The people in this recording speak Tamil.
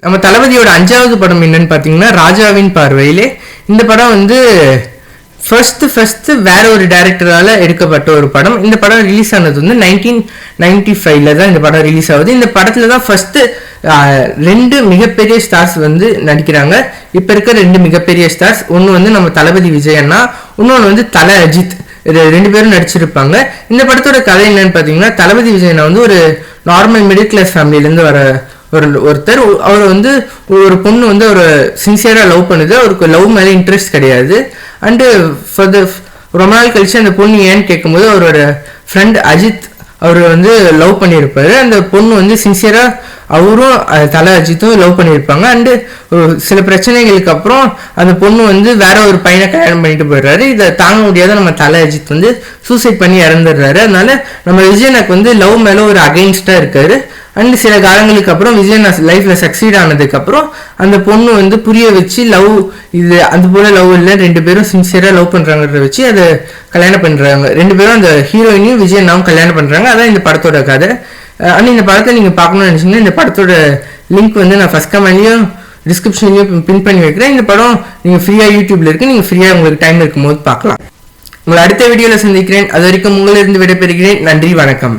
நம்ம தளபதியோட 5வது படம் என்னன்னு பார்த்தீங்கன்னா ராஜாவின் பார்வையிலே. இந்த படம் வந்து ஃபர்ஸ்ட் வேற ஒரு டைரக்டரால எடுக்கப்பட்ட ஒரு படம். இந்த படம் ரிலீஸ் ஆனது வந்து 1995 தான் இந்த படம் ரிலீஸ் ஆகுது. இந்த படத்துல தான் ஃபர்ஸ்ட் 2 மிகப்பெரிய ஸ்டார்ஸ் வந்து நடிக்கிறாங்க. இப்ப இருக்க 2 மிகப்பெரிய ஸ்டார்ஸ், ஒன்று வந்து நம்ம தளபதி விஜய் அண்ணா, இன்னொன்று வந்து தல அஜித். இது 2 பேரும் நடிச்சிருப்பாங்க. இந்த படத்தோட கதை என்னன்னு பார்த்தீங்கன்னா, தளபதி விஜய் அண்ணா வந்து ஒரு நார்மல் மிடில் கிளாஸ் ஃபேமிலியிலேருந்து வர ஒருத்தர். அவர் வந்து ஒரு பொண்ணு வந்து ஒரு சின்சியரா லவ் பண்ணுது. அவருக்கு லவ் மேலே இன்ட்ரெஸ்ட் கிடையாது. அண்டு ரொம்ப நாள் கழிச்சு அந்த பொண்ணு ஏன்னு கேட்கும்போது அவரோட ஃப்ரெண்ட் அஜித் அவர் வந்து லவ் பண்ணியிருப்பாரு. அந்த பொண்ணு வந்து சின்சியரா அவரும் தல அஜித்தும் லவ் பண்ணியிருப்பாங்க. அண்டு சில பிரச்சனைகளுக்கு அப்புறம் அந்த பொண்ணு வந்து வேற ஒரு பையனை கல்யாணம் பண்ணிட்டு போயிடுறாரு. இதை தாங்க முடியாத நம்ம தல அஜித் வந்து சூசைட் பண்ணி இறந்துடுறாரு. அதனால நம்ம விஜயனுக்கு வந்து லவ் மேல ஒரு அகைன்ஸ்டா இருக்காரு. அண்ட் சில காலங்களுக்கு அப்புறம் விஜய் லைஃப்ல சக்சீட் ஆனதுக்கு அப்புறம் அந்த பொண்ணு வந்து புரிய வச்சு லவ் இது அது போல லவ் இல்லை, 2 பேரும் சின்சியரா லவ் பண்றாங்கன்றத வச்சு அதை கல்யாணம் பண்றாங்க. 2 பேரும் அந்த ஹீரோயினையும் விஜய் நாவும் கல்யாணம் பண்றாங்க. அதான் இந்த படத்தோட கதை. ஆனால் இந்த படத்தை நீங்க பார்க்கணும்னு நினைச்சீங்கன்னா இந்த படத்தோட லிங்க் வந்து நான் ஃபர்ஸ்ட் கமெண்ட்லயும் டிஸ்கிரிப்ஷன்லயும் பின் பண்ணி வைக்கிறேன். இந்த படம் நீங்க ஃப்ரீயா யூடியூப்ல இருக்கு, நீங்க ஃப்ரீயா உங்களுக்கு டைம் இருக்கும்போது பார்க்கலாம். உங்களை அடுத்த வீடியோல சந்திக்கிறேன். அது வரைக்கும் உங்களிலிருந்து விடைபெறுகிறேன். நன்றி, வணக்கம்.